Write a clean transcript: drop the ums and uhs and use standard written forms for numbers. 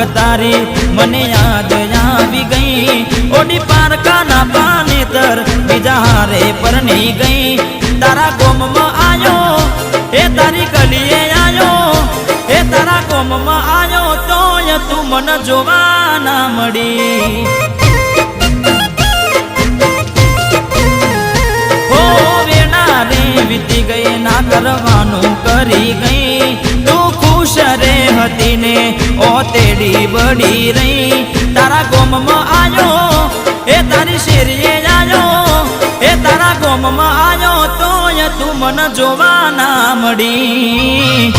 તારી મને યાદ આવી ગઈ ઓડી પારકાના પાનેતર બીજા હારે પરણી ગઈ તારા ગોમમાં આયો એ તારી ગલીએ આયો એ તારા ગોમમાં આયો તોય તું મન જોવા ના મળી હો વેણા રે વીતી ગઈ ના કરવાનું કરી ગઈ તું ખુશ રે હતી ને ઓ તેડી બડી રહી તારા ગોમમાં આયો એ તારી શેરીએ આયો એ તારા ગોમમાં આયો તોય તું મન જોવા ના મળી